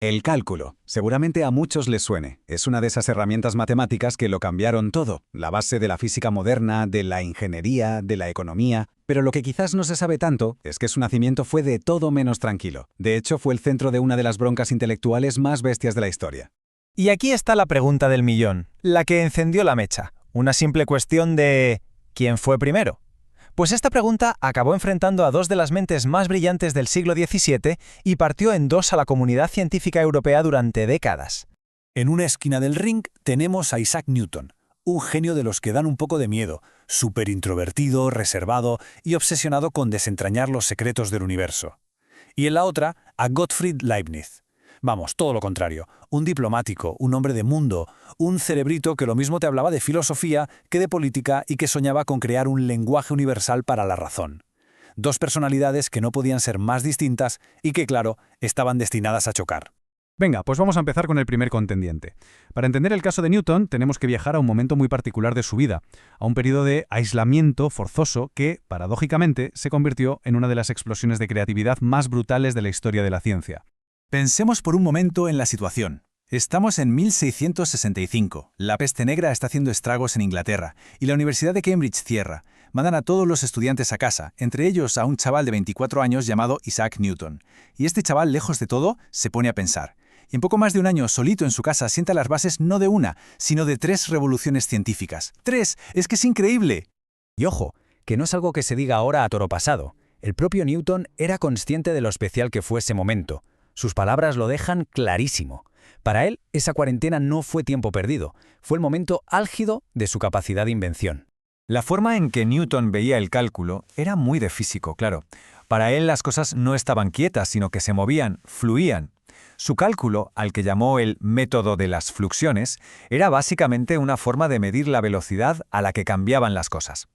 El cálculo. Seguramente a muchos les suene. Es una de esas herramientas matemáticas que lo cambiaron todo, la base de la física moderna, de la ingeniería, de la economía. Pero lo que quizás no se sabe tanto es que su nacimiento fue de todo menos tranquilo. De hecho, fue el centro de una de las broncas intelectuales más bestias de la historia. Y aquí está la pregunta del millón, la que encendió la mecha. Una simple cuestión de ¿quién fue primero? Pues esta pregunta acabó enfrentando a dos de las mentes más brillantes del siglo XVII y partió en dos a la comunidad científica europea durante décadas. En una esquina del ring tenemos a Isaac Newton, un genio de los que dan un poco de miedo, súper introvertido, reservado y obsesionado con desentrañar los secretos del universo. Y en la otra, a Gottfried Leibniz. Vamos, todo lo contrario, un diplomático, un hombre de mundo, un cerebrito que lo mismo te hablaba de filosofía que de política y que soñaba con crear un lenguaje universal para la razón. Dos personalidades que no podían ser más distintas y que, claro, estaban destinadas a chocar. Venga, pues vamos a empezar con el primer contendiente. Para entender el caso de Newton, tenemos que viajar a un momento muy particular de su vida, a un periodo de aislamiento forzoso que, paradójicamente, se convirtió en una de las explosiones de creatividad más brutales de la historia de la ciencia. Pensemos por un momento en la situación. Estamos en 1665, la peste negra está haciendo estragos en Inglaterra y la Universidad de Cambridge cierra. Mandan a todos los estudiantes a casa, entre ellos a un chaval de 24 años llamado Isaac Newton. Y este chaval, lejos de todo, se pone a pensar. Y en poco más de un año, solito en su casa, sienta las bases no de una, sino de 3 revoluciones científicas. ¡3! ¡Es que es increíble! Y ojo, que no es algo que se diga ahora a toro pasado. El propio Newton era consciente de lo especial que fue ese momento. Sus palabras lo dejan clarísimo. Para él, esa cuarentena no fue tiempo perdido, fue el momento álgido de su capacidad de invención. La forma en que Newton veía el cálculo era muy de físico, claro. Para él las cosas no estaban quietas, sino que se movían, fluían. Su cálculo, al que llamó el método de las fluxiones, era básicamente una forma de medir la velocidad a la que cambiaban las cosas.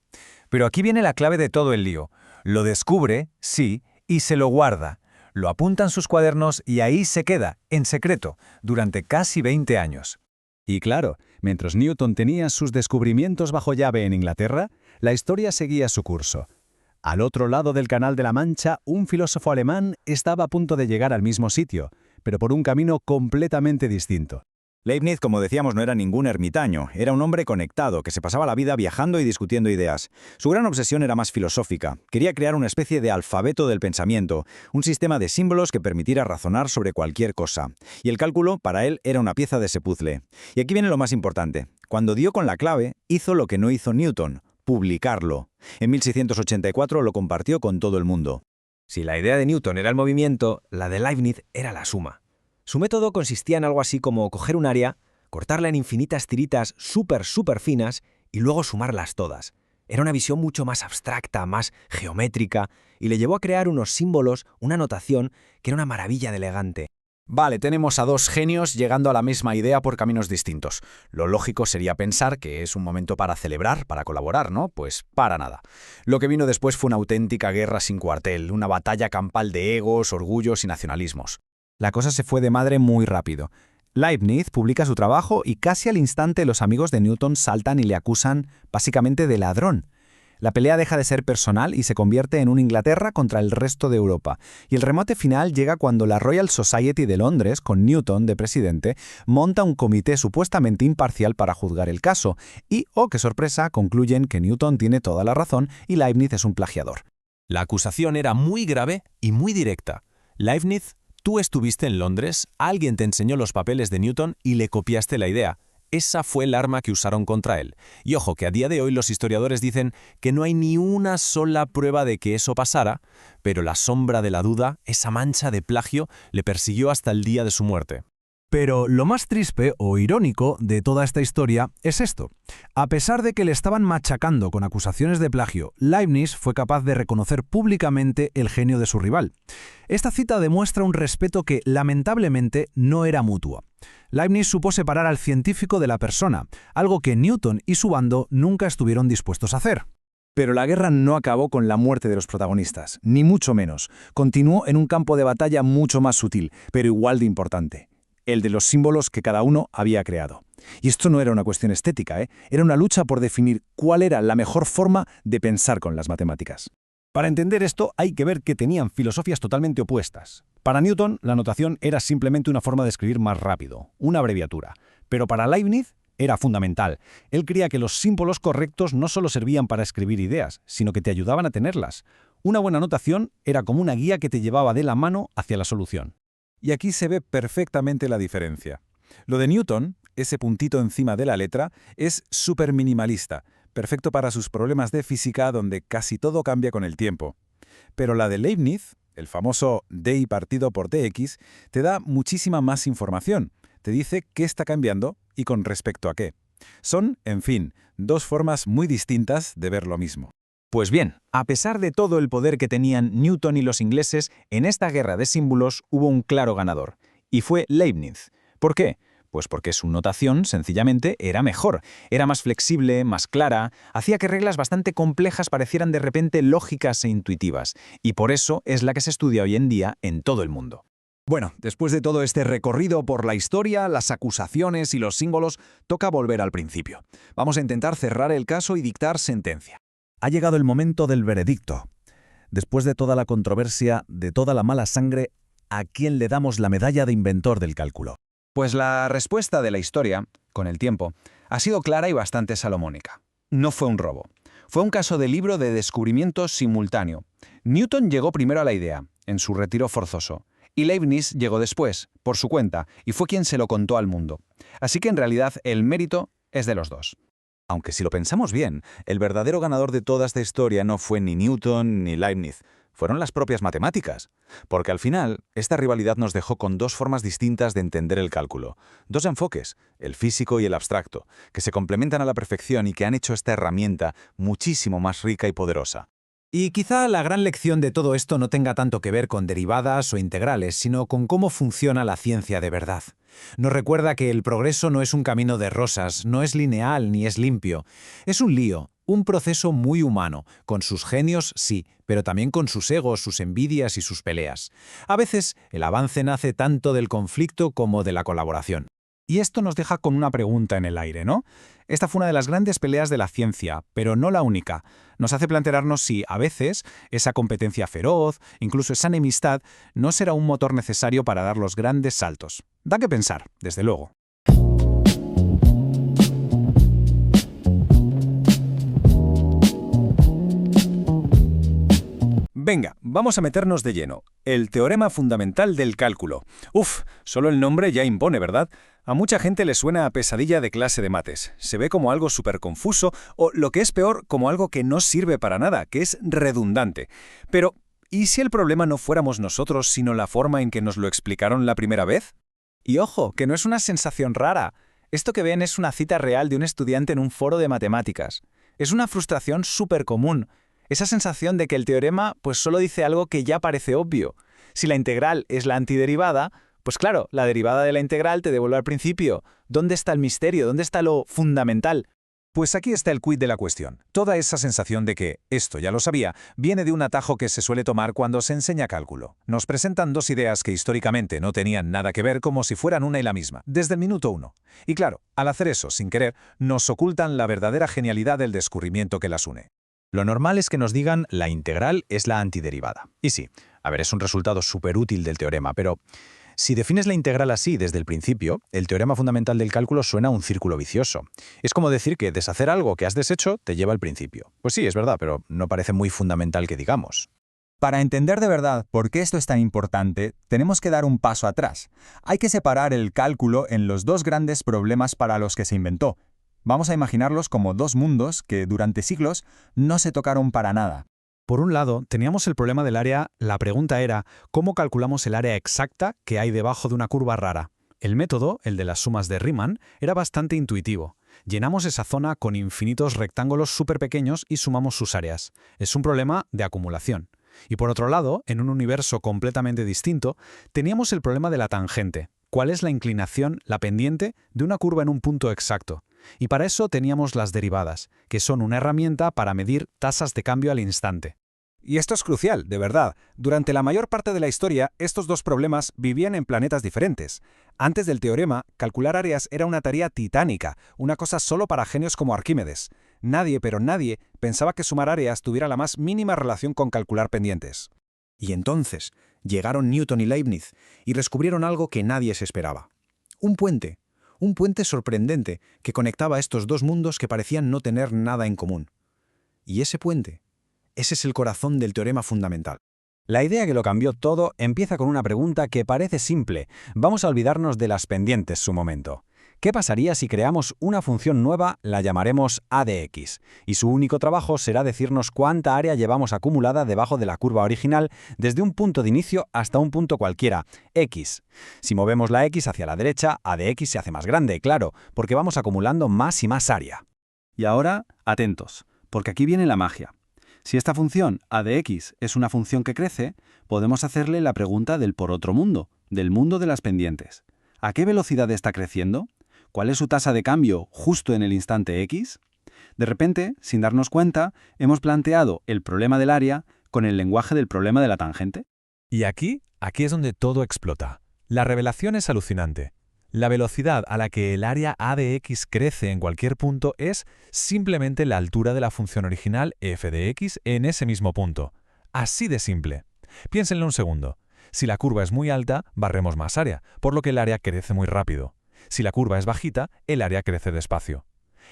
Pero aquí viene la clave de todo el lío. Lo descubre, sí, y se lo guarda. Lo apunta en sus cuadernos y ahí se queda, en secreto, durante casi 20 años. Y claro, mientras Newton tenía sus descubrimientos bajo llave en Inglaterra, la historia seguía su curso. Al otro lado del Canal de la Mancha, un filósofo alemán estaba a punto de llegar al mismo sitio, pero por un camino completamente distinto. Leibniz, como decíamos, no era ningún ermitaño, era un hombre conectado, que se pasaba la vida viajando y discutiendo ideas. Su gran obsesión era más filosófica. Quería crear una especie de alfabeto del pensamiento, un sistema de símbolos que permitiera razonar sobre cualquier cosa. Y el cálculo, para él, era una pieza de ese puzzle. Y aquí viene lo más importante. Cuando dio con la clave, hizo lo que no hizo Newton, publicarlo. En 1684 lo compartió con todo el mundo. Si la idea de Newton era el movimiento, la de Leibniz era la suma. Su método consistía en algo así como coger un área, cortarla en infinitas tiritas súper finas y luego sumarlas todas. Era una visión mucho más abstracta, más geométrica, y le llevó a crear unos símbolos, una notación, que era una maravilla de elegante. Vale, tenemos a dos genios llegando a la misma idea por caminos distintos. Lo lógico sería pensar que es un momento para celebrar, para colaborar, ¿no? Pues para nada. Lo que vino después fue una auténtica guerra sin cuartel, una batalla campal de egos, orgullos y nacionalismos. La cosa se fue de madre muy rápido. Leibniz publica su trabajo y casi al instante los amigos de Newton saltan y le acusan básicamente de ladrón. La pelea deja de ser personal y se convierte en un Inglaterra contra el resto de Europa. Y el remate final llega cuando la Royal Society de Londres, con Newton de presidente, monta un comité supuestamente imparcial para juzgar el caso. Y, oh qué sorpresa, concluyen que Newton tiene toda la razón y Leibniz es un plagiador. La acusación era muy grave y muy directa. Leibniz, tú estuviste en Londres, alguien te enseñó los papeles de Newton y le copiaste la idea. Esa fue el arma que usaron contra él. Y ojo, que a día de hoy los historiadores dicen que no hay ni una sola prueba de que eso pasara, pero la sombra de la duda, esa mancha de plagio, le persiguió hasta el día de su muerte. Pero lo más triste o irónico de toda esta historia es esto. A pesar de que le estaban machacando con acusaciones de plagio, Leibniz fue capaz de reconocer públicamente el genio de su rival. Esta cita demuestra un respeto que, lamentablemente, no era mutuo. Leibniz supo separar al científico de la persona, algo que Newton y su bando nunca estuvieron dispuestos a hacer. Pero la guerra no acabó con la muerte de los protagonistas, ni mucho menos. Continuó en un campo de batalla mucho más sutil, pero igual de importante. El de los símbolos que cada uno había creado. Y esto no era una cuestión estética, era una lucha por definir cuál era la mejor forma de pensar con las matemáticas. Para entender esto hay que ver que tenían filosofías totalmente opuestas. Para Newton, la notación era simplemente una forma de escribir más rápido, una abreviatura. Pero para Leibniz era fundamental. Él creía que los símbolos correctos no solo servían para escribir ideas, sino que te ayudaban a tenerlas. Una buena notación era como una guía que te llevaba de la mano hacia la solución. Y aquí se ve perfectamente la diferencia. Lo de Newton, ese puntito encima de la letra, es súper minimalista, perfecto para sus problemas de física donde casi todo cambia con el tiempo. Pero la de Leibniz, el famoso dy partido por dx, te da muchísima más información. Te dice qué está cambiando y con respecto a qué. Son, en fin, dos formas muy distintas de ver lo mismo. Pues bien, a pesar de todo el poder que tenían Newton y los ingleses, en esta guerra de símbolos hubo un claro ganador, y fue Leibniz. ¿Por qué? Pues porque su notación, sencillamente, era mejor, era más flexible, más clara, hacía que reglas bastante complejas parecieran de repente lógicas e intuitivas, y por eso es la que se estudia hoy en día en todo el mundo. Bueno, después de todo este recorrido por la historia, las acusaciones y los símbolos, toca volver al principio. Vamos a intentar cerrar el caso y dictar sentencia. Ha llegado el momento del veredicto. Después de toda la controversia, de toda la mala sangre, ¿a quién le damos la medalla de inventor del cálculo? Pues la respuesta de la historia, con el tiempo, ha sido clara y bastante salomónica. No fue un robo. Fue un caso de libro de descubrimiento simultáneo. Newton llegó primero a la idea, en su retiro forzoso, y Leibniz llegó después, por su cuenta, y fue quien se lo contó al mundo. Así que en realidad el mérito es de los dos. Aunque si lo pensamos bien, el verdadero ganador de toda esta historia no fue ni Newton ni Leibniz, fueron las propias matemáticas. Porque al final, esta rivalidad nos dejó con dos formas distintas de entender el cálculo. Dos enfoques, el físico y el abstracto, que se complementan a la perfección y que han hecho esta herramienta muchísimo más rica y poderosa. Y quizá la gran lección de todo esto no tenga tanto que ver con derivadas o integrales, sino con cómo funciona la ciencia de verdad. Nos recuerda que el progreso no es un camino de rosas, no es lineal ni es limpio. Es un lío, un proceso muy humano, con sus genios sí, pero también con sus egos, sus envidias y sus peleas. A veces el avance nace tanto del conflicto como de la colaboración. Y esto nos deja con una pregunta en el aire, ¿no? Esta fue una de las grandes peleas de la ciencia, pero no la única. Nos hace plantearnos si, a veces, esa competencia feroz, incluso esa enemistad, no será un motor necesario para dar los grandes saltos. Da que pensar, desde luego. Venga, vamos a meternos de lleno. El teorema fundamental del cálculo. Solo el nombre ya impone, ¿verdad? A mucha gente le suena a pesadilla de clase de mates. Se ve como algo súper confuso o, lo que es peor, como algo que no sirve para nada, que es redundante. Pero, ¿y si el problema no fuéramos nosotros, sino la forma en que nos lo explicaron la primera vez? Y ojo, que no es una sensación rara. Esto que ven es una cita real de un estudiante en un foro de matemáticas. Es una frustración súper común. Esa sensación de que el teorema pues solo dice algo que ya parece obvio. Si la integral es la antiderivada, pues claro, la derivada de la integral te devuelve al principio. ¿Dónde está el misterio? ¿Dónde está lo fundamental? Pues aquí está el quid de la cuestión. Toda esa sensación de que, esto ya lo sabía, viene de un atajo que se suele tomar cuando se enseña cálculo. Nos presentan dos ideas que históricamente no tenían nada que ver como si fueran una y la misma, desde el minuto uno. Y claro, al hacer eso, sin querer, nos ocultan la verdadera genialidad del descubrimiento que las une. Lo normal es que nos digan la integral es la antiderivada. Y sí, es un resultado súper útil del teorema, pero si defines la integral así desde el principio, el teorema fundamental del cálculo suena a un círculo vicioso. Es como decir que deshacer algo que has deshecho te lleva al principio. Pues sí, es verdad, pero no parece muy fundamental que digamos. Para entender de verdad por qué esto es tan importante, tenemos que dar un paso atrás. Hay que separar el cálculo en los dos grandes problemas para los que se inventó. Vamos a imaginarlos como dos mundos que durante siglos no se tocaron para nada. Por un lado, teníamos el problema del área, la pregunta era, ¿cómo calculamos el área exacta que hay debajo de una curva rara? El método, el de las sumas de Riemann, era bastante intuitivo. Llenamos esa zona con infinitos rectángulos súper pequeños y sumamos sus áreas. Es un problema de acumulación. Y por otro lado, en un universo completamente distinto, teníamos el problema de la tangente. ¿Cuál es la inclinación, la pendiente, de una curva en un punto exacto? Y para eso teníamos las derivadas, que son una herramienta para medir tasas de cambio al instante. Y esto es crucial, de verdad. Durante la mayor parte de la historia, estos dos problemas vivían en planetas diferentes. Antes del teorema, calcular áreas era una tarea titánica, una cosa solo para genios como Arquímedes. Nadie, pero nadie, pensaba que sumar áreas tuviera la más mínima relación con calcular pendientes. Y entonces, Llegaron Newton y Leibniz y descubrieron algo que nadie se esperaba. Un puente sorprendente que conectaba estos dos mundos que parecían no tener nada en común. Y ese puente, ese es el corazón del teorema fundamental. La idea que lo cambió todo empieza con una pregunta que parece simple. Vamos a olvidarnos de las pendientes su momento. ¿Qué pasaría si creamos una función nueva, la llamaremos a de x, y su único trabajo será decirnos cuánta área llevamos acumulada debajo de la curva original desde un punto de inicio hasta un punto cualquiera, x? Si movemos la x hacia la derecha, a de x se hace más grande, claro, porque vamos acumulando más y más área. Y ahora, atentos, porque aquí viene la magia. Si esta función a de x es una función que crece, podemos hacerle la pregunta del por otro mundo, del mundo de las pendientes. ¿A qué velocidad está creciendo? ¿Cuál es su tasa de cambio justo en el instante x? De repente, sin darnos cuenta, hemos planteado el problema del área con el lenguaje del problema de la tangente. Y aquí es donde todo explota. La revelación es alucinante. La velocidad a la que el área a de x crece en cualquier punto es simplemente la altura de la función original f de x en ese mismo punto. Así de simple. Piénsenlo un segundo. Si la curva es muy alta, barremos más área, por lo que el área crece muy rápido. Si la curva es bajita, el área crece despacio.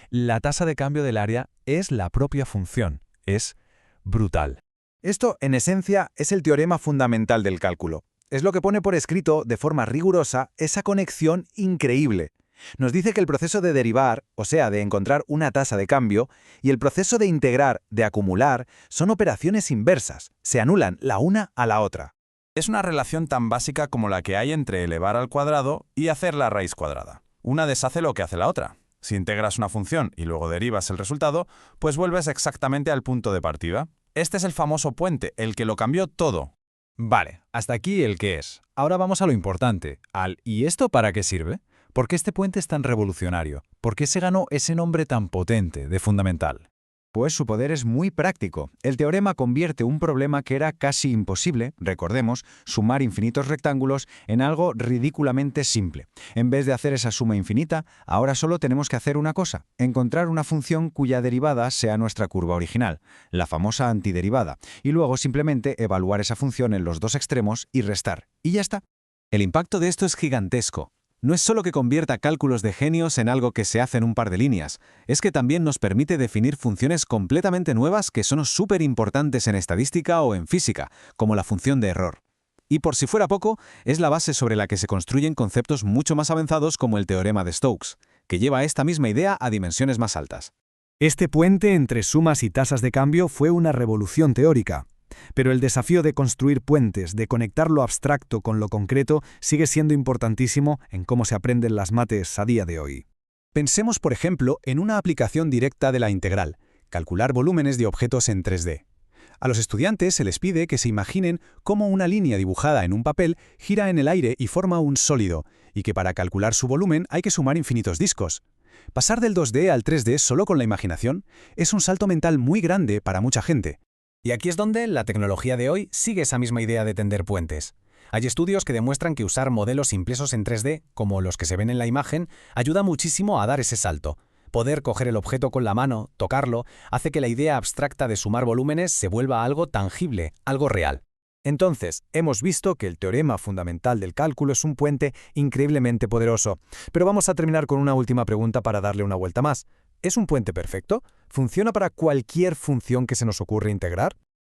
La tasa de cambio del área es la propia función. Es brutal. Esto, en esencia, es el teorema fundamental del cálculo. Es lo que pone por escrito, de forma rigurosa, esa conexión increíble. Nos dice que el proceso de derivar, o sea, de encontrar una tasa de cambio, y el proceso de integrar, de acumular, son operaciones inversas. Se anulan la una a la otra. Es una relación tan básica como la que hay entre elevar al cuadrado y hacer la raíz cuadrada. Una deshace lo que hace la otra. Si integras una función y luego derivas el resultado, pues vuelves exactamente al punto de partida. Este es el famoso puente, el que lo cambió todo. Vale, hasta aquí el qué es. Ahora vamos a lo importante, al ¿y esto para qué sirve? ¿Por qué este puente es tan revolucionario? ¿Por qué se ganó ese nombre tan potente de fundamental? Pues su poder es muy práctico. El teorema convierte un problema que era casi imposible, recordemos, sumar infinitos rectángulos, en algo ridículamente simple. En vez de hacer esa suma infinita, ahora solo tenemos que hacer una cosa, encontrar una función cuya derivada sea nuestra curva original, la famosa antiderivada, y luego simplemente evaluar esa función en los dos extremos y restar. Y ya está. El impacto de esto es gigantesco. No es solo que convierta cálculos de genios en algo que se hace en un par de líneas, es que también nos permite definir funciones completamente nuevas que son súper importantes en estadística o en física, como la función de error. Y por si fuera poco, es la base sobre la que se construyen conceptos mucho más avanzados como el teorema de Stokes, que lleva esta misma idea a dimensiones más altas. Este puente entre sumas y tasas de cambio fue una revolución teórica. Pero el desafío de construir puentes, de conectar lo abstracto con lo concreto, sigue siendo importantísimo en cómo se aprenden las mates a día de hoy. Pensemos, por ejemplo, en una aplicación directa de la integral, calcular volúmenes de objetos en 3D. A los estudiantes se les pide que se imaginen cómo una línea dibujada en un papel gira en el aire y forma un sólido, y que para calcular su volumen hay que sumar infinitos discos. Pasar del 2D al 3D solo con la imaginación es un salto mental muy grande para mucha gente. Y aquí es donde la tecnología de hoy sigue esa misma idea de tender puentes. Hay estudios que demuestran que usar modelos impresos en 3D, como los que se ven en la imagen, ayuda muchísimo a dar ese salto. Poder coger el objeto con la mano, tocarlo, hace que la idea abstracta de sumar volúmenes se vuelva algo tangible, algo real. Entonces, hemos visto que el teorema fundamental del cálculo es un puente increíblemente poderoso. Pero vamos a terminar con una última pregunta para darle una vuelta más. ¿Es un puente perfecto? ¿Funciona para cualquier función que se nos ocurra integrar?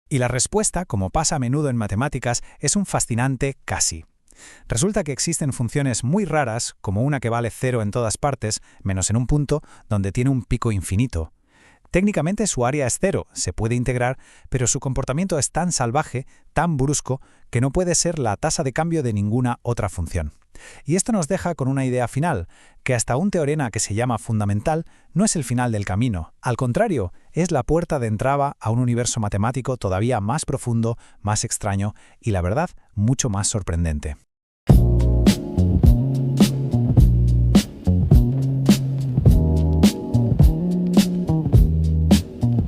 Y la respuesta, como pasa a menudo en matemáticas, es un fascinante casi. Resulta que existen funciones muy raras, como una que vale 0 en todas partes, menos en un punto, donde tiene un pico infinito. Técnicamente su área es 0, se puede integrar, pero su comportamiento es tan salvaje, tan brusco, que no puede ser la tasa de cambio de ninguna otra función. Y esto nos deja con una idea final, que hasta un teorema que se llama fundamental no es el final del camino. Al contrario, es la puerta de entrada a un universo matemático todavía más profundo, más extraño y, la verdad, mucho más sorprendente.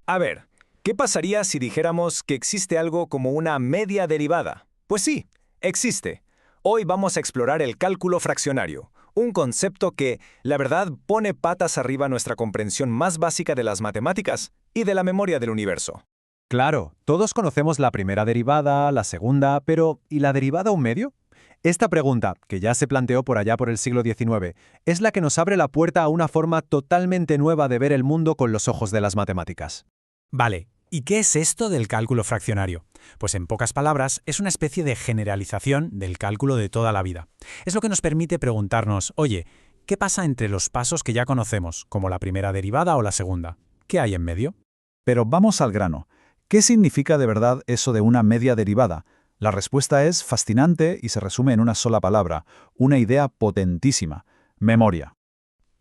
A ver, ¿qué pasaría si dijéramos que existe algo como una media derivada? Pues sí, existe. Hoy vamos a explorar el cálculo fraccionario, un concepto que, la verdad, pone patas arriba nuestra comprensión más básica de las matemáticas y de la memoria del universo. Claro, todos conocemos la primera derivada, la segunda, pero ¿y la derivada un medio? Esta pregunta, que ya se planteó por allá por el siglo XIX, es la que nos abre la puerta a una forma totalmente nueva de ver el mundo con los ojos de las matemáticas. Vale, ¿y qué es esto del cálculo fraccionario? Pues en pocas palabras, es una especie de generalización del cálculo de toda la vida. Es lo que nos permite preguntarnos, oye, ¿qué pasa entre los pasos que ya conocemos, como la primera derivada o la segunda? ¿Qué hay en medio? Pero vamos al grano. ¿Qué significa de verdad eso de una media derivada? La respuesta es fascinante y se resume en una sola palabra, una idea potentísima: memoria.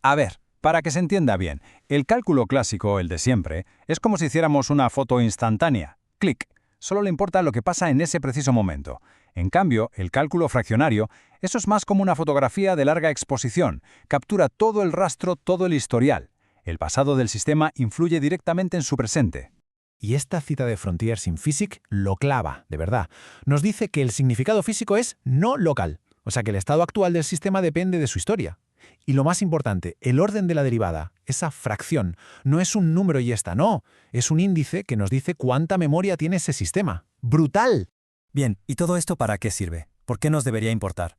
A ver, para que se entienda bien, el cálculo clásico, el de siempre, es como si hiciéramos una foto instantánea. Clic. Solo le importa lo que pasa en ese preciso momento. En cambio, el cálculo fraccionario, eso es más como una fotografía de larga exposición. Captura todo el rastro, todo el historial. El pasado del sistema influye directamente en su presente. Y esta cita de Frontiers in Physics lo clava, de verdad. Nos dice que el significado físico es no local, o sea que el estado actual del sistema depende de su historia. Y lo más importante, el orden de la derivada, esa fracción, no es un número y está, no, es un índice que nos dice cuánta memoria tiene ese sistema. ¡Brutal! Bien, ¿y todo esto para qué sirve? ¿Por qué nos debería importar?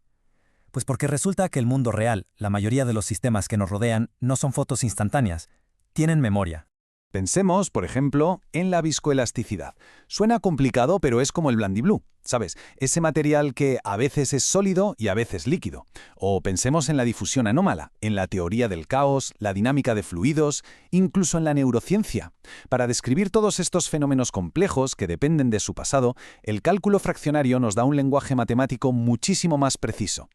Pues porque resulta que el mundo real, la mayoría de los sistemas que nos rodean, no son fotos instantáneas, tienen memoria. Pensemos, por ejemplo, en la viscoelasticidad. Suena complicado, pero es como el blandiblue, ¿sabes? Ese material que a veces es sólido y a veces líquido. O pensemos en la difusión anómala, en la teoría del caos, la dinámica de fluidos, incluso en la neurociencia. Para describir todos estos fenómenos complejos que dependen de su pasado, el cálculo fraccionario nos da un lenguaje matemático muchísimo más preciso.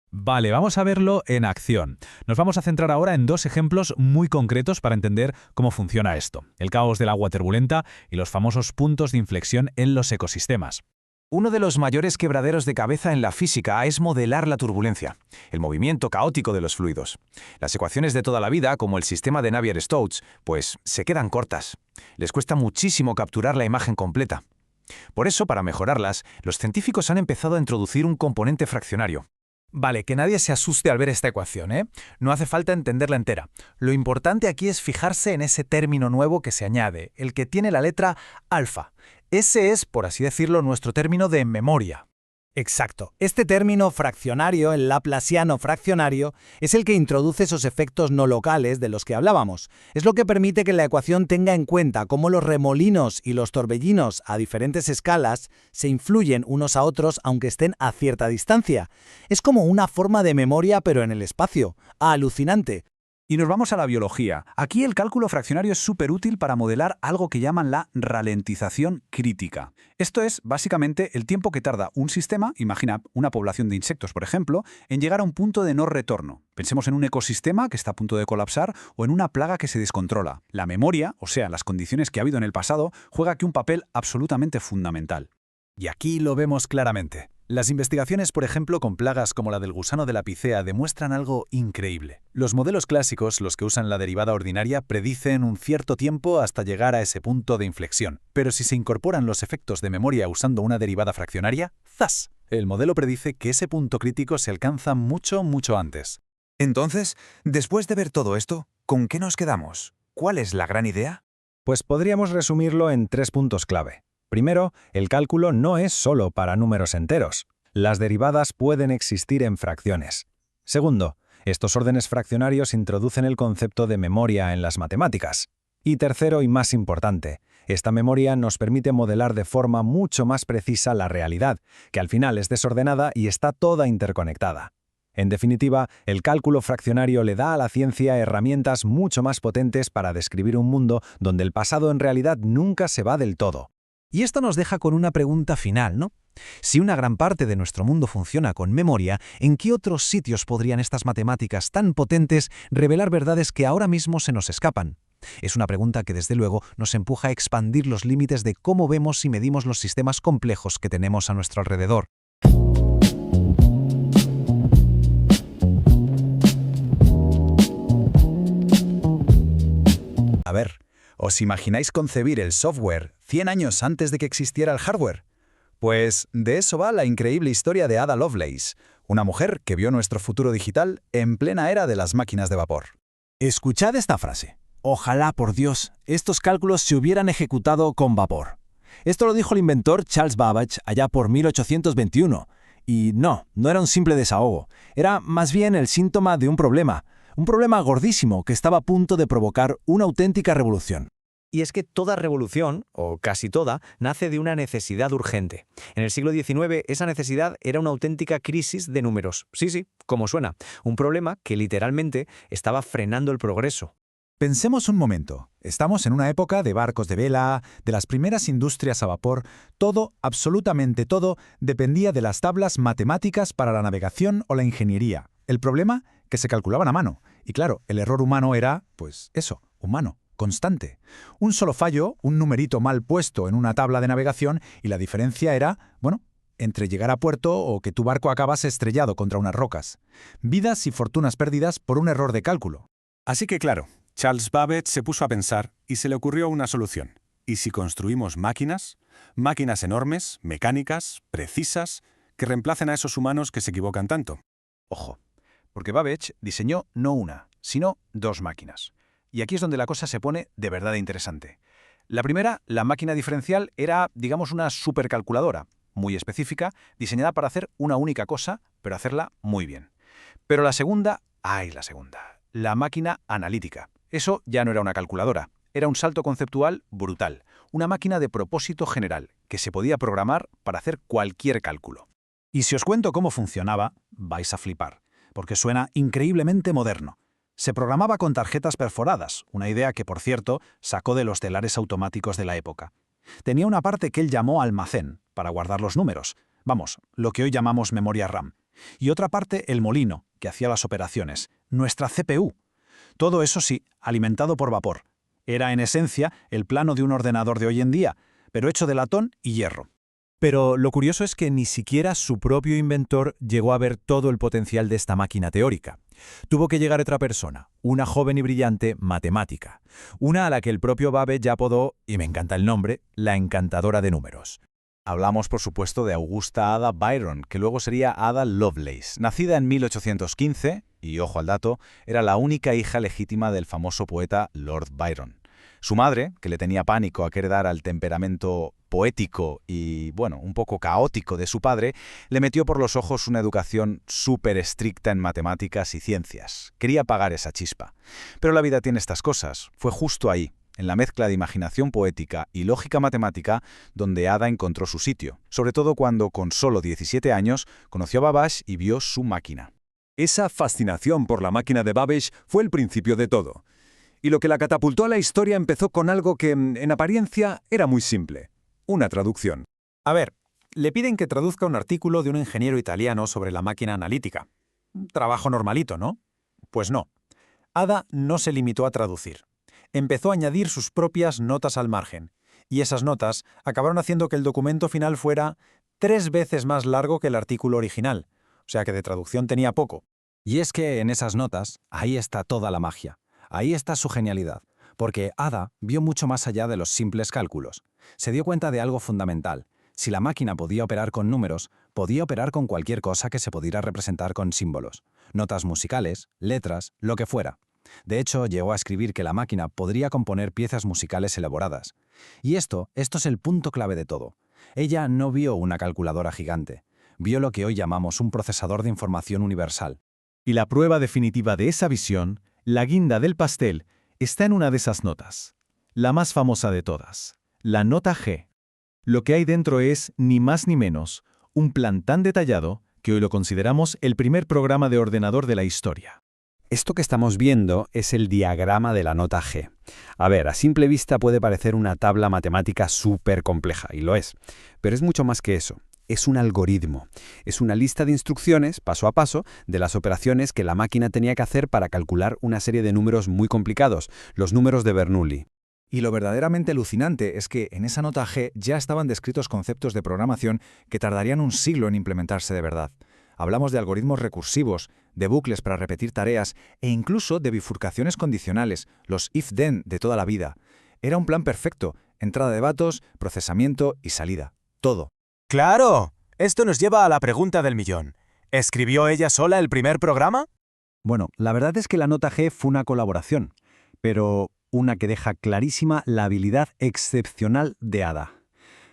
Vale, vamos a verlo en acción. Nos vamos a centrar ahora en dos ejemplos muy concretos para entender cómo funciona esto: el caos del agua turbulenta y los famosos puntos de inflexión en los ecosistemas. Uno de los mayores quebraderos de cabeza en la física es modelar la turbulencia, el movimiento caótico de los fluidos. Las ecuaciones de toda la vida, como el sistema de Navier-Stokes, pues se quedan cortas. Les cuesta muchísimo capturar la imagen completa. Por eso, para mejorarlas, los científicos han empezado a introducir un componente fraccionario. Vale, que nadie se asuste al ver esta ecuación, ¿eh? No hace falta entenderla entera. Lo importante aquí es fijarse en ese término nuevo que se añade, el que tiene la letra alfa. Ese es, por así decirlo, nuestro término de memoria. Exacto. Este término fraccionario, el laplaciano fraccionario, es el que introduce esos efectos no locales de los que hablábamos. Es lo que permite que la ecuación tenga en cuenta cómo los remolinos y los torbellinos a diferentes escalas se influyen unos a otros aunque estén a cierta distancia. Es como una forma de memoria pero en el espacio. ¡Alucinante! Y nos vamos a la biología. Aquí el cálculo fraccionario es súper útil para modelar algo que llaman la ralentización crítica. Esto es, básicamente, el tiempo que tarda un sistema, imagina una población de insectos, por ejemplo, en llegar a un punto de no retorno. Pensemos en un ecosistema que está a punto de colapsar o en una plaga que se descontrola. La memoria, o sea, las condiciones que ha habido en el pasado, juega aquí un papel absolutamente fundamental. Y aquí lo vemos claramente. Las investigaciones, por ejemplo, con plagas como la del gusano de la picea demuestran algo increíble. Los modelos clásicos, los que usan la derivada ordinaria, predicen un cierto tiempo hasta llegar a ese punto de inflexión. Pero si se incorporan los efectos de memoria usando una derivada fraccionaria, ¡zas! El modelo predice que ese punto crítico se alcanza mucho antes. Entonces, después de ver todo esto, ¿con qué nos quedamos? ¿Cuál es la gran idea? Pues podríamos resumirlo en 3 puntos clave. Primero, el cálculo no es solo para números enteros. Las derivadas pueden existir en fracciones. Segundo, estos órdenes fraccionarios introducen el concepto de memoria en las matemáticas. Y tercero y más importante, esta memoria nos permite modelar de forma mucho más precisa la realidad, que al final es desordenada y está toda interconectada. En definitiva, el cálculo fraccionario le da a la ciencia herramientas mucho más potentes para describir un mundo donde el pasado en realidad nunca se va del todo. Y esto nos deja con una pregunta final, ¿no? Si una gran parte de nuestro mundo funciona con memoria, ¿en qué otros sitios podrían estas matemáticas tan potentes revelar verdades que ahora mismo se nos escapan? Es una pregunta que desde luego nos empuja a expandir los límites de cómo vemos y medimos los sistemas complejos que tenemos a nuestro alrededor. A ver, ¿os imagináis concebir el software 100 años antes de que existiera el hardware? Pues de eso va la increíble historia de Ada Lovelace, una mujer que vio nuestro futuro digital en plena era de las máquinas de vapor. Escuchad esta frase. Ojalá, por Dios, estos cálculos se hubieran ejecutado con vapor. Esto lo dijo el inventor Charles Babbage allá por 1821. Y no era un simple desahogo. Era más bien el síntoma de un problema gordísimo que estaba a punto de provocar una auténtica revolución. Y es que toda revolución, o casi toda, nace de una necesidad urgente. En el siglo XIX, esa necesidad era una auténtica crisis de números. Sí, como suena. Un problema que literalmente estaba frenando el progreso. Pensemos un momento. Estamos en una época de barcos de vela, de las primeras industrias a vapor. Todo, absolutamente todo, dependía de las tablas matemáticas para la navegación o la ingeniería. El problema, que se calculaban a mano. Y claro, el error humano era, pues eso, humano, constante. Un solo fallo, un numerito mal puesto en una tabla de navegación, y la diferencia era, entre llegar a puerto o que tu barco acabase estrellado contra unas rocas. Vidas y fortunas perdidas por un error de cálculo. Así que claro, Charles Babbage se puso a pensar y se le ocurrió una solución. ¿Y si construimos máquinas? Máquinas enormes, mecánicas, precisas, que reemplacen a esos humanos que se equivocan tanto. Ojo, porque Babbage diseñó no una, sino dos máquinas. Y aquí es donde la cosa se pone de verdad interesante. La primera, la máquina diferencial, era, digamos, una supercalculadora, muy específica, diseñada para hacer una única cosa, pero hacerla muy bien. Pero la segunda, la máquina analítica. Eso ya no era una calculadora, era un salto conceptual brutal, una máquina de propósito general, que se podía programar para hacer cualquier cálculo. Y si os cuento cómo funcionaba, vais a flipar, porque suena increíblemente moderno. Se programaba con tarjetas perforadas, una idea que, por cierto, sacó de los telares automáticos de la época. Tenía una parte que él llamó almacén, para guardar los números. Vamos, lo que hoy llamamos memoria RAM. Y otra parte, el molino, que hacía las operaciones, nuestra CPU. Todo eso sí, alimentado por vapor. Era, en esencia, el plano de un ordenador de hoy en día, pero hecho de latón y hierro. Pero lo curioso es que ni siquiera su propio inventor llegó a ver todo el potencial de esta máquina teórica. Tuvo que llegar otra persona, una joven y brillante matemática, una a la que el propio Babbage ya apodó, y me encanta el nombre, la encantadora de números. Hablamos, por supuesto, de Augusta Ada Byron, que luego sería Ada Lovelace. Nacida en 1815, y ojo al dato, era la única hija legítima del famoso poeta Lord Byron. Su madre, que le tenía pánico a querer dar al temperamento poético y, un poco caótico de su padre, le metió por los ojos una educación súper estricta en matemáticas y ciencias. Quería apagar esa chispa. Pero la vida tiene estas cosas. Fue justo ahí, en la mezcla de imaginación poética y lógica matemática, donde Ada encontró su sitio, sobre todo cuando, con solo 17 años, conoció a Babbage y vio su máquina. Esa fascinación por la máquina de Babbage fue el principio de todo. Y lo que la catapultó a la historia empezó con algo que, en apariencia, era muy simple: una traducción. A ver, le piden que traduzca un artículo de un ingeniero italiano sobre la máquina analítica. Un trabajo normalito, ¿no? Pues no. Ada no se limitó a traducir. Empezó a añadir sus propias notas al margen, y esas notas acabaron haciendo que el documento final fuera 3 veces más largo que el artículo original, o sea que de traducción tenía poco. Y es que en esas notas, ahí está toda la magia. Ahí está su genialidad, porque Ada vio mucho más allá de los simples cálculos. Se dio cuenta de algo fundamental. Si la máquina podía operar con números, podía operar con cualquier cosa que se pudiera representar con símbolos, notas musicales, letras, lo que fuera. De hecho, llegó a escribir que la máquina podría componer piezas musicales elaboradas. Y esto es el punto clave de todo. Ella no vio una calculadora gigante. Vio lo que hoy llamamos un procesador de información universal. Y la prueba definitiva de esa visión, la guinda del pastel, está en una de esas notas. La más famosa de todas, la nota G. Lo que hay dentro es, ni más ni menos, un plan tan detallado que hoy lo consideramos el primer programa de ordenador de la historia. Esto que estamos viendo es el diagrama de la nota G. A ver, a simple vista puede parecer una tabla matemática súper compleja, y lo es. Pero es mucho más que eso. Es un algoritmo. Es una lista de instrucciones, paso a paso, de las operaciones que la máquina tenía que hacer para calcular una serie de números muy complicados, los números de Bernoulli. Y lo verdaderamente alucinante es que en esa nota G ya estaban descritos conceptos de programación que tardarían un siglo en implementarse de verdad. Hablamos de algoritmos recursivos, de bucles para repetir tareas e incluso de bifurcaciones condicionales, los if-then de toda la vida. Era un plan perfecto, entrada de datos, procesamiento y salida. Todo. ¡Claro! Esto nos lleva a la pregunta del millón. ¿Escribió ella sola el primer programa? Bueno, la verdad es que la nota G fue una colaboración, pero una que deja clarísima la habilidad excepcional de Ada.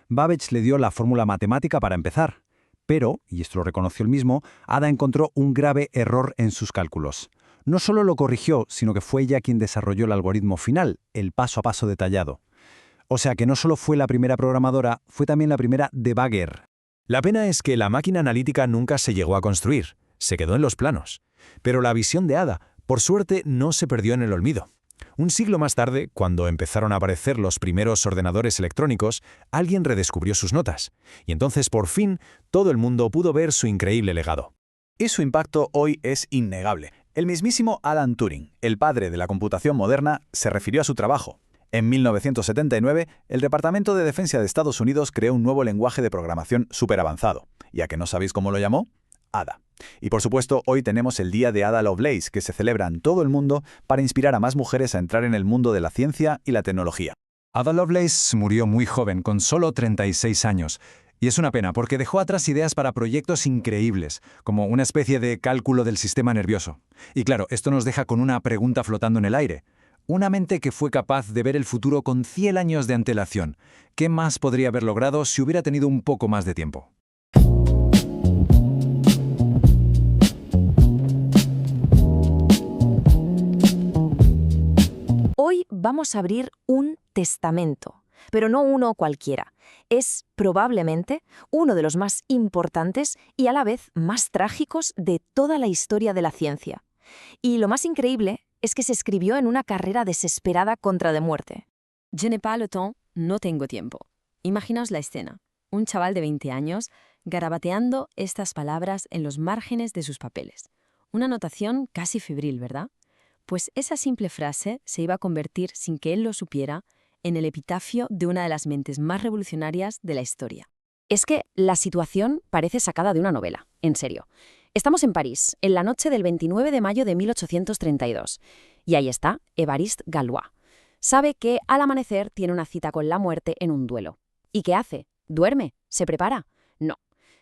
Babbage le dio la fórmula matemática para empezar. Pero, y esto lo reconoció él mismo, Ada encontró un grave error en sus cálculos. No solo lo corrigió, sino que fue ella quien desarrolló el algoritmo final, el paso a paso detallado. O sea que no solo fue la primera programadora, fue también la primera debugger. La pena es que la máquina analítica nunca se llegó a construir, se quedó en los planos. Pero la visión de Ada, por suerte, no se perdió en el olvido. Un siglo más tarde, cuando empezaron a aparecer los primeros ordenadores electrónicos, alguien redescubrió sus notas. Y entonces, por fin, todo el mundo pudo ver su increíble legado. Y su impacto hoy es innegable. El mismísimo Alan Turing, el padre de la computación moderna, se refirió a su trabajo. En 1979, el Departamento de Defensa de Estados Unidos creó un nuevo lenguaje de programación superavanzado. ¿Y a que no sabéis cómo lo llamó? Ada. Y por supuesto, hoy tenemos el Día de Ada Lovelace, que se celebra en todo el mundo para inspirar a más mujeres a entrar en el mundo de la ciencia y la tecnología. Ada Lovelace murió muy joven, con solo 36 años. Y es una pena, porque dejó atrás ideas para proyectos increíbles, como una especie de cálculo del sistema nervioso. Y claro, esto nos deja con una pregunta flotando en el aire. Una mente que fue capaz de ver el futuro con 100 años de antelación. ¿Qué más podría haber logrado si hubiera tenido un poco más de tiempo? Hoy vamos a abrir un testamento, pero no uno cualquiera. Es probablemente uno de los más importantes y a la vez más trágicos de toda la historia de la ciencia. Y lo más increíble es que se escribió en una carrera desesperada contra de muerte. Je n'ai pas le temps, no tengo tiempo. Imaginaos la escena. Un chaval de 20 años garabateando estas palabras en los márgenes de sus papeles. Una anotación casi febril, ¿verdad? Pues esa simple frase se iba a convertir, sin que él lo supiera, en el epitafio de una de las mentes más revolucionarias de la historia. Es que la situación parece sacada de una novela, en serio. Estamos en París, en la noche del 29 de mayo de 1832. Y ahí está Évariste Galois. Sabe que al amanecer tiene una cita con la muerte en un duelo. ¿Y qué hace? ¿Duerme? ¿Se prepara? No.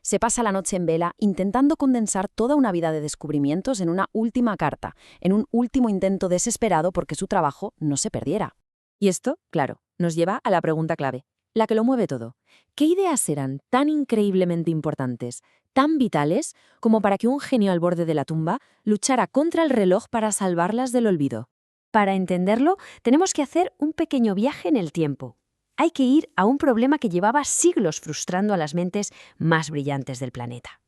Se pasa la noche en vela intentando condensar toda una vida de descubrimientos en una última carta, en un último intento desesperado porque su trabajo no se perdiera. Y esto, claro, nos lleva a la pregunta clave, la que lo mueve todo. ¿Qué ideas eran tan increíblemente importantes, tan vitales, como para que un genio al borde de la tumba luchara contra el reloj para salvarlas del olvido? Para entenderlo, tenemos que hacer un pequeño viaje en el tiempo. Hay que ir a un problema que llevaba siglos frustrando a las mentes más brillantes del planeta.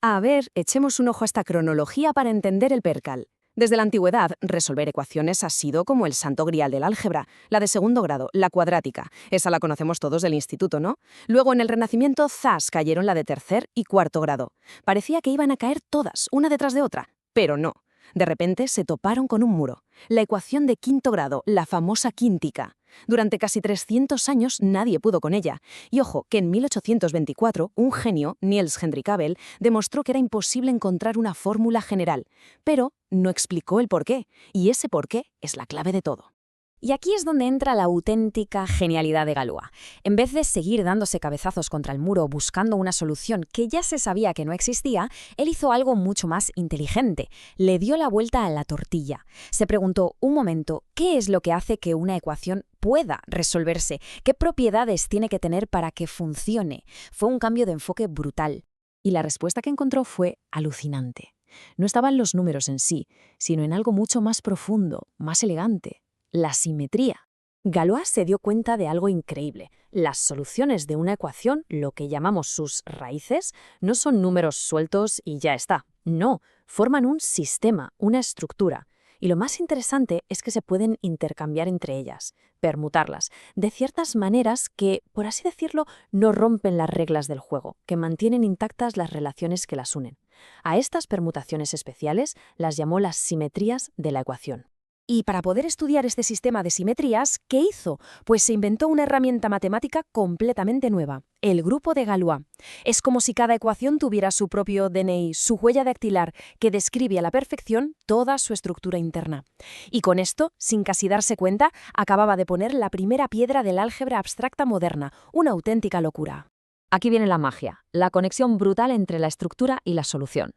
A ver, echemos un ojo a esta cronología para entender el percal. Desde la antigüedad, resolver ecuaciones ha sido como el santo grial del álgebra, la de segundo grado, la cuadrática. Esa la conocemos todos del instituto, ¿no? Luego, en el Renacimiento, ¡zas!, cayeron la de tercer y cuarto grado. Parecía que iban a caer todas, una detrás de otra, pero no. De repente se toparon con un muro. La ecuación de quinto grado, la famosa quíntica. Durante casi 300 años nadie pudo con ella. Y ojo, que en 1824 un genio, Niels Henrik Abel, demostró que era imposible encontrar una fórmula general. Pero no explicó el porqué. Y ese porqué es la clave de todo. Y aquí es donde entra la auténtica genialidad de Galois. En vez de seguir dándose cabezazos contra el muro buscando una solución que ya se sabía que no existía, él hizo algo mucho más inteligente. Le dio la vuelta a la tortilla. Se preguntó, un momento, ¿qué es lo que hace que una ecuación pueda resolverse? ¿Qué propiedades tiene que tener para que funcione? Fue un cambio de enfoque brutal. Y la respuesta que encontró fue alucinante. No estaba en los números en sí, sino en algo mucho más profundo, más elegante. La simetría. Galois se dio cuenta de algo increíble. Las soluciones de una ecuación, lo que llamamos sus raíces, no son números sueltos y ya está. No, forman un sistema, una estructura. Y lo más interesante es que se pueden intercambiar entre ellas, permutarlas, de ciertas maneras que, por así decirlo, no rompen las reglas del juego, que mantienen intactas las relaciones que las unen. A estas permutaciones especiales las llamó las simetrías de la ecuación. Y para poder estudiar este sistema de simetrías, ¿qué hizo? Pues se inventó una herramienta matemática completamente nueva, el grupo de Galois. Es como si cada ecuación tuviera su propio DNI, su huella dactilar, que describe a la perfección toda su estructura interna. Y con esto, sin casi darse cuenta, acababa de poner la primera piedra del álgebra abstracta moderna, una auténtica locura. Aquí viene la magia, la conexión brutal entre la estructura y la solución.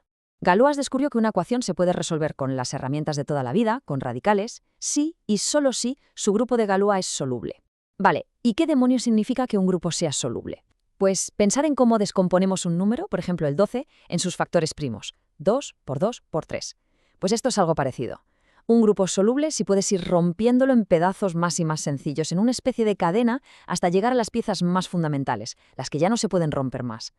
Galois descubrió que una ecuación se puede resolver con las herramientas de toda la vida, con radicales, si y solo si su grupo de Galois es soluble. Vale, ¿y qué demonios significa que un grupo sea soluble? Pues pensad en cómo descomponemos un número, por ejemplo el 12, en sus factores primos. 2 por 2 por 3. Pues esto es algo parecido. Un grupo soluble si puedes ir rompiéndolo en pedazos más y más sencillos, en una especie de cadena, hasta llegar a las piezas más fundamentales, las que ya no se pueden romper más.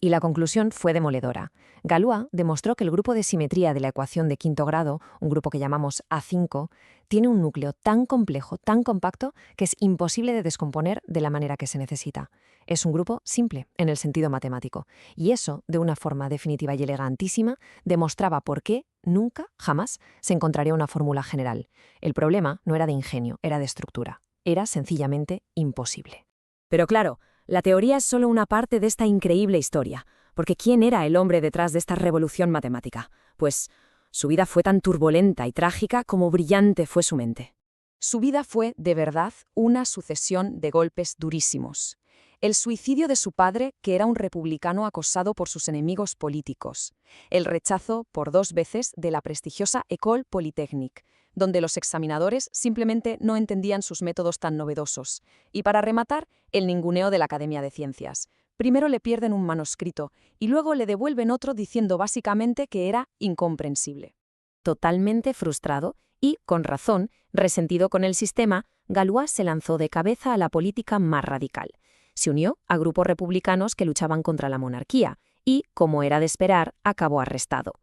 Y la conclusión fue demoledora. Galois demostró que el grupo de simetría de la ecuación de quinto grado, un grupo que llamamos A5, tiene un núcleo tan complejo, tan compacto, que es imposible de descomponer de la manera que se necesita. Es un grupo simple, en el sentido matemático. Y eso, de una forma definitiva y elegantísima, demostraba por qué nunca, jamás, se encontraría una fórmula general. El problema no era de ingenio, era de estructura. Era sencillamente imposible. Pero claro, la teoría es solo una parte de esta increíble historia, porque ¿quién era el hombre detrás de esta revolución matemática? Pues su vida fue tan turbulenta y trágica como brillante fue su mente. Su vida fue, de verdad, una sucesión de golpes durísimos. El suicidio de su padre, que era un republicano acosado por sus enemigos políticos. El rechazo, por 2 veces, de la prestigiosa École Polytechnique, donde los examinadores simplemente no entendían sus métodos tan novedosos. Y para rematar, el ninguneo de la Academia de Ciencias. Primero le pierden un manuscrito y luego le devuelven otro diciendo básicamente que era incomprensible. Totalmente frustrado y, con razón, resentido con el sistema, Galois se lanzó de cabeza a la política más radical. Se unió a grupos republicanos que luchaban contra la monarquía y, como era de esperar, acabó arrestado.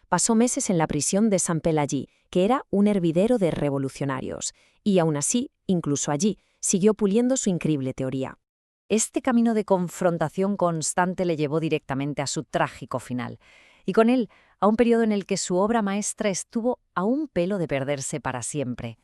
Pasó meses en la prisión de Saint-Pélagie, que era un hervidero de revolucionarios, y aún así, incluso allí, siguió puliendo su increíble teoría. Este camino de confrontación constante le llevó directamente a su trágico final, y con él a un periodo en el que su obra maestra estuvo a un pelo de perderse para siempre.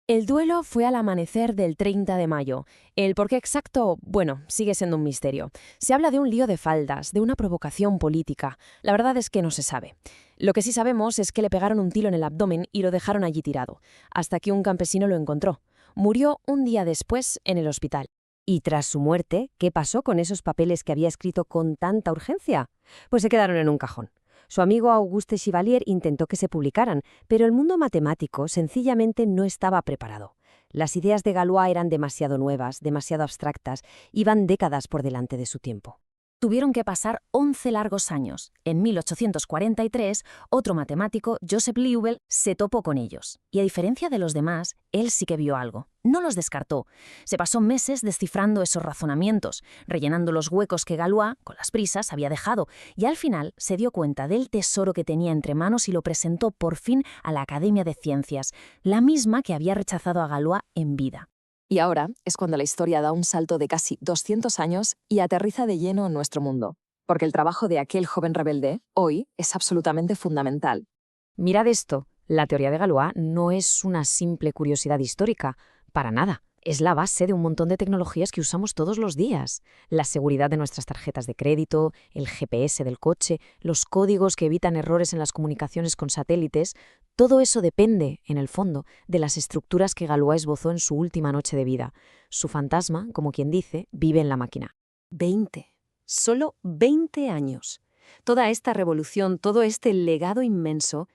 El duelo fue al amanecer del 30 de mayo. El por qué exacto, bueno, sigue siendo un misterio. Se habla de un lío de faldas, de una provocación política. La verdad es que no se sabe. Lo que sí sabemos es que le pegaron un tiro en el abdomen y lo dejaron allí tirado, hasta que un campesino lo encontró. Murió un día después en el hospital. Y tras su muerte, ¿qué pasó con esos papeles que había escrito con tanta urgencia? Pues se quedaron en un cajón. Su amigo Auguste Chevalier intentó que se publicaran, pero el mundo matemático sencillamente no estaba preparado. Las ideas de Galois eran demasiado nuevas, demasiado abstractas, iban décadas por delante de su tiempo. Tuvieron que pasar 11 largos años. En 1843, otro matemático, Joseph Liouville, se topó con ellos. Y a diferencia de los demás, él sí que vio algo. No los descartó. Se pasó meses descifrando esos razonamientos, rellenando los huecos que Galois, con las prisas, había dejado, y al final se dio cuenta del tesoro que tenía entre manos y lo presentó por fin a la Academia de Ciencias, la misma que había rechazado a Galois en vida. Y ahora es cuando la historia da un salto de casi 200 años y aterriza de lleno en nuestro mundo. Porque el trabajo de aquel joven rebelde, hoy, es absolutamente fundamental. Mirad esto, la teoría de Galois no es una simple curiosidad histórica, para nada. Es la base de un montón de tecnologías que usamos todos los días. La seguridad de nuestras tarjetas de crédito, el GPS del coche, los códigos que evitan errores en las comunicaciones con satélites, todo eso depende, en el fondo, de las estructuras que Galois esbozó en su última noche de vida. Su fantasma, como quien dice, vive en la máquina. 20. Solo 20 años. Toda esta revolución, todo este legado inmenso,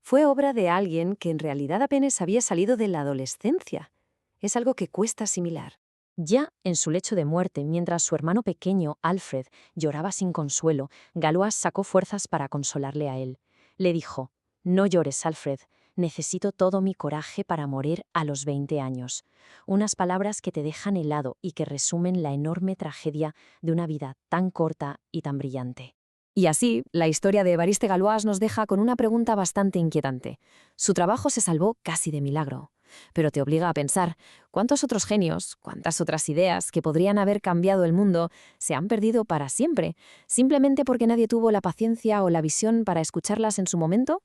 fue obra de alguien que en realidad apenas había salido de la adolescencia. Es algo que cuesta asimilar. Ya en su lecho de muerte, mientras su hermano pequeño, Alfred, lloraba sin consuelo, Galois sacó fuerzas para consolarle a él. Le dijo: «No llores, Alfred. Necesito todo mi coraje para morir a los 20 años». Unas palabras que te dejan helado y que resumen la enorme tragedia de una vida tan corta y tan brillante. Y así, la historia de Évariste Galois nos deja con una pregunta bastante inquietante. Su trabajo se salvó casi de milagro. Pero te obliga a pensar, ¿cuántos otros genios, cuántas otras ideas que podrían haber cambiado el mundo se han perdido para siempre, simplemente porque nadie tuvo la paciencia o la visión para escucharlas en su momento?